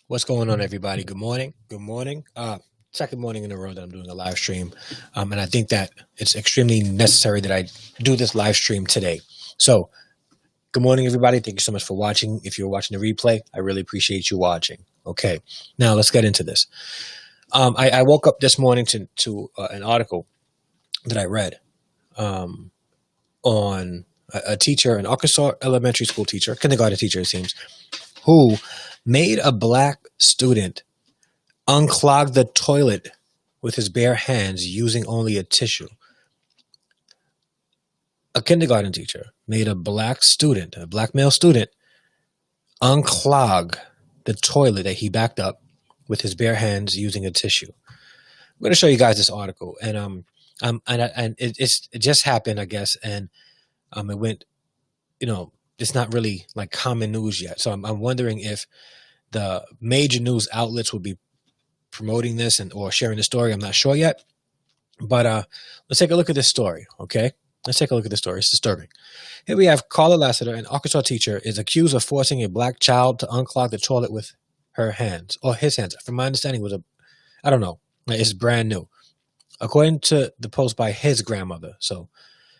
What's going on, everybody? Good morning. Good morning. Second morning in a row that I'm doing a live stream, and I think that it's extremely necessary that I do this live stream today. So, good morning, everybody. Thank you so much for watching. If you're watching the replay, I really appreciate you watching. Okay, now let's get into this. I woke up this morning to an article that I read on a teacher, an Arkansas elementary school teacher, kindergarten teacher, it seems, who made a black student unclog the toilet with his bare hands using only a tissue. A kindergarten teacher made a black male student, unclog the toilet that he backed up with his bare hands using a tissue. I'm going to show you guys this article, and it just happened, I guess, and it went, it's not really like common news yet. So I'm wondering if the major news outlets will be promoting this or sharing the story. I'm not sure yet, but let's take a look at this story. Okay, let's take a look at the story. It's disturbing. Here we have Karla Lasiter, an Arkansas teacher, is accused of forcing a black child to unclog the toilet with her hands or his hands. From my understanding, I don't know. It's brand new, according to the post by his grandmother. So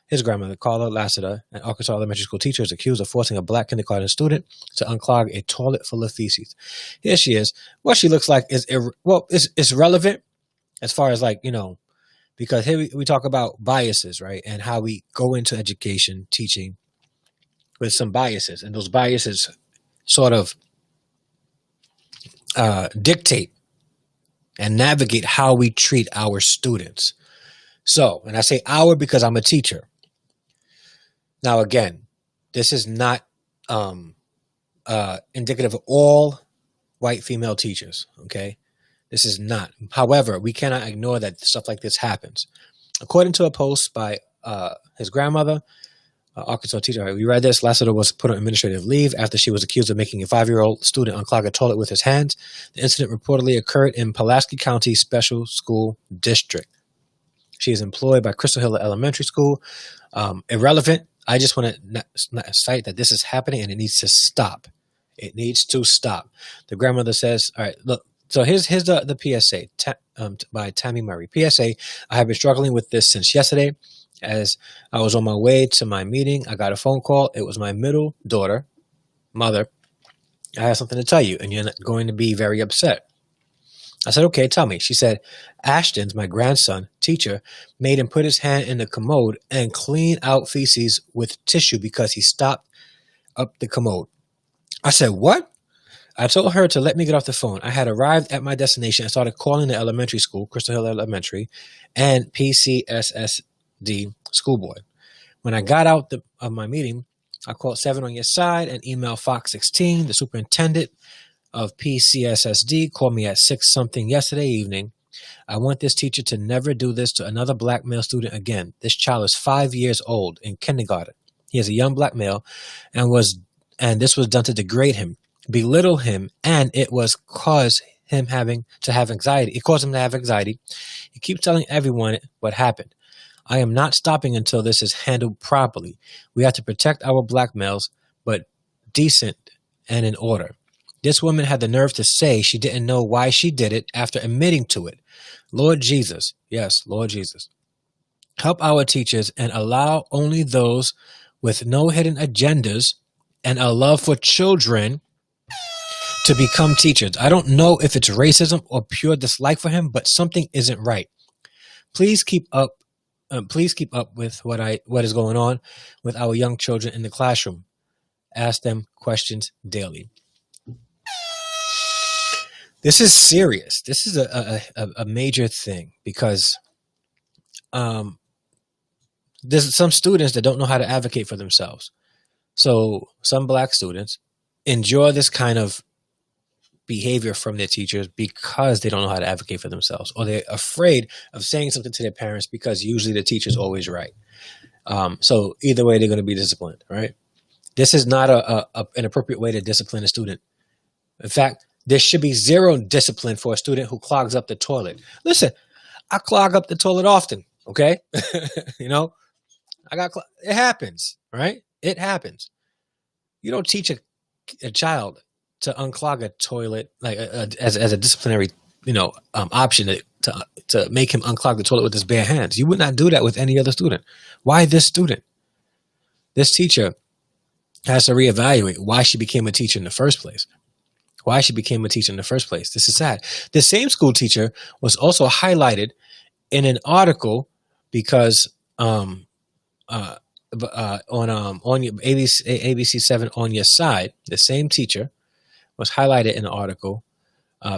his grandmother, Karla Lasiter, an Arkansas elementary school teacher, is accused of forcing a black kindergarten student to unclog a toilet full of feces. Here she is. What she looks like is, it's relevant as far as because here we talk about biases, right? And how we go into education, teaching with some biases. And those biases sort of dictate and navigate how we treat our students. So, and I say our because I'm a teacher. Now, again, this is not indicative of all white female teachers, okay? This is not. However, we cannot ignore that stuff like this happens. According to a post by his grandmother, Arkansas teacher, we read this. Lasiter was put on administrative leave after she was accused of making a 5-year-old student unclog a toilet with his hands. The incident reportedly occurred in Pulaski County Special School District. She is employed by Crystal Hill Elementary School. Irrelevant. I just want to cite that this is happening and it needs to stop. It needs to stop. The grandmother says, all right, look, so here's the PSA by Tammy Murray. PSA, I have been struggling with this since yesterday. As I was on my way to my meeting, I got a phone call. It was my middle daughter, mother. I have something to tell you, and you're not going to be very upset. I said, okay, tell me. She said, Ashton's, my grandson, teacher, made him put his hand in the commode and clean out feces with tissue because he stopped up the commode. I said, what? I told her to let me get off the phone. I had arrived at my destination and started calling the elementary school, Crystal Hill Elementary, and PCSSD school board. When I got out of my meeting, I called 7 on your side and emailed Fox 16, the superintendent of PCSSD, called me at 6-something yesterday evening. I want this teacher to never do this to another black male student again. This child is 5 years old in kindergarten. He is a young black male and this was done to degrade him, belittle him, and it was cause him to have anxiety. It caused him to have anxiety. He keeps telling everyone what happened. I am not stopping until this is handled properly. We have to protect our black males, but decent and in order. This woman had the nerve to say she didn't know why she did it after admitting to it. Lord Jesus, yes, Lord Jesus, help our teachers and allow only those with no hidden agendas and a love for children to become teachers. I don't know if it's racism or pure dislike for him, but something isn't right. Please keep up with what is going on with our young children in the classroom. Ask them questions daily. This is serious. This is a major thing because there's some students that don't know how to advocate for themselves. So some black students endure this kind of behavior from their teachers because they don't know how to advocate for themselves, or they're afraid of saying something to their parents because usually the teacher's always right. So either way, they're going to be disciplined, right? This is not an appropriate way to discipline a student. In fact, there should be zero discipline for a student who clogs up the toilet. Listen, I clog up the toilet often, okay? It happens, right? It happens. You don't teach a child to unclog a toilet, like as a disciplinary, option to make him unclog the toilet with his bare hands. You would not do that with any other student. Why this student? This teacher has to reevaluate why she became a teacher in the first place. Why she became a teacher in the first place. This is sad. The same school teacher was also highlighted in an article because on your ABC7 on your side, the same teacher was highlighted in an article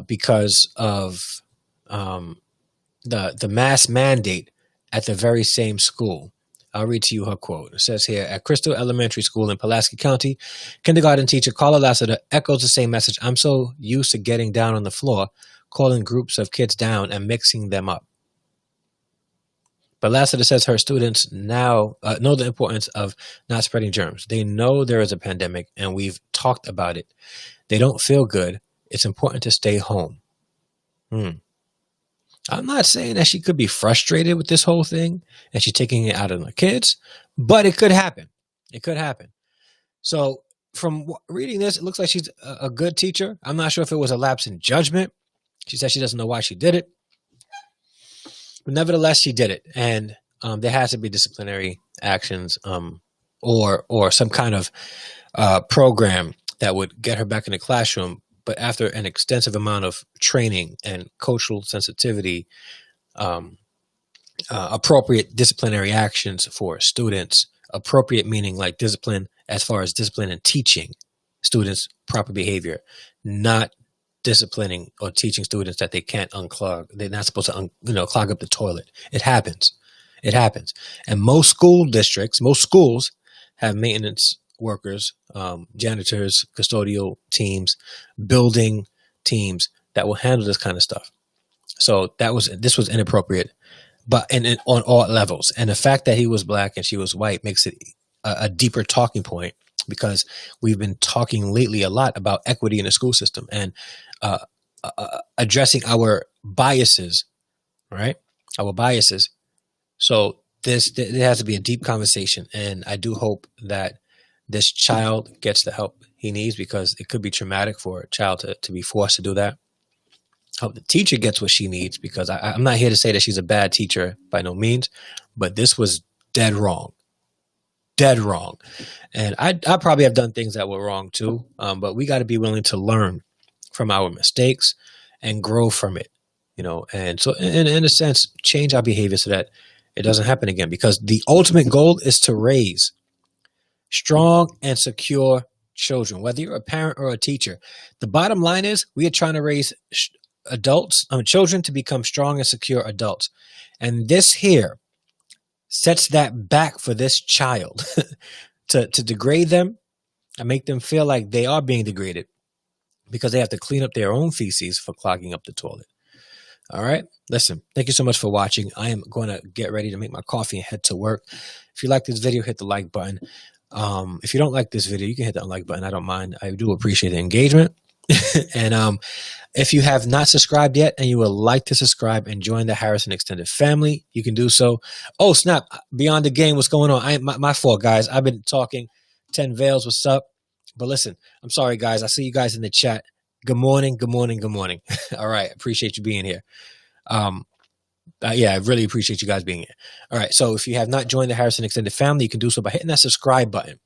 because of the mask mandate at the very same school. I'll read to you her quote. It says here, at Crystal Elementary School in Pulaski County, kindergarten teacher Karla Lasiter echoes the same message. I'm so used to getting down on the floor, calling groups of kids down and mixing them up. But Lasiter says her students now know the importance of not spreading germs. They know there is a pandemic and we've talked about it. They don't feel good. It's important to stay home. I'm not saying that she could be frustrated with this whole thing and she's taking it out on the kids, but it could happen. It could happen. So from reading this, it looks like she's a good teacher. I'm not sure if it was a lapse in judgment. She said she doesn't know why she did it. But nevertheless, she did it. And there has to be disciplinary actions or some kind of program that would get her back in the classroom. But after an extensive amount of training and cultural sensitivity, appropriate disciplinary actions for students, appropriate meaning like discipline as far as discipline and teaching students proper behavior, not disciplining or teaching students that they can't unclog. They're not supposed to, clog up the toilet. It happens. It happens. And most school districts, most schools have maintenance workers, janitors, custodial teams, building teams that will handle this kind of stuff. So this was inappropriate, but on all levels. And the fact that he was black and she was white makes it a deeper talking point, because we've been talking lately a lot about equity in the school system and addressing our biases, right? Our biases. So there has to be a deep conversation, and I do hope that this child gets the help he needs, because it could be traumatic for a child to be forced to do that. I hope the teacher gets what she needs, because I'm not here to say that she's a bad teacher by no means, but this was dead wrong. Dead wrong. And I probably have done things that were wrong too, but we got to be willing to learn from our mistakes and grow from it, and so in a sense, change our behavior so that it doesn't happen again, because the ultimate goal is to raise strong and secure children, whether you're a parent or a teacher. The bottom line is we are trying to raise children to become strong and secure adults. And this here sets that back for this child to degrade them and make them feel like they are being degraded because they have to clean up their own feces for clogging up the toilet. All right. Listen, thank you so much for watching. I am going to get ready to make my coffee and head to work. If you like this video, hit the like button. If you don't like this video, you can hit the unlike button. I don't mind. I do appreciate the engagement. And if you have not subscribed yet and you would like to subscribe and join the Harrison Extended family, you can do so. Oh, snap. Beyond the game, what's going on? My fault, guys. I've been talking. 10 Veils, what's up? But listen, I'm sorry, guys. I see you guys in the chat. Good morning. Good morning. Good morning. All right. Appreciate you being here. Yeah, I really appreciate you guys being here. All right. So if you have not joined the Harrison Extended family, you can do so by hitting that subscribe button.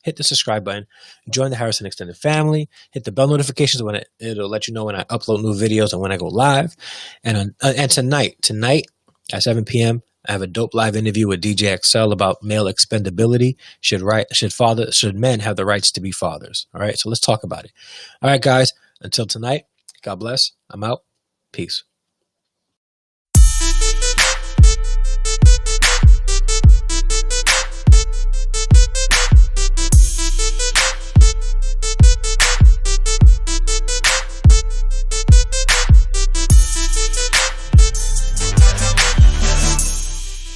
Hit the subscribe button, join the Harrison Extended family, hit the bell notifications when it'll let you know when I upload new videos and when I go live. And tonight at 7 p.m., I have a dope live interview with DJ XL about male expendability. Should men have the rights to be fathers? All right. So let's talk about it. All right, guys, until tonight, God bless. I'm out. Peace.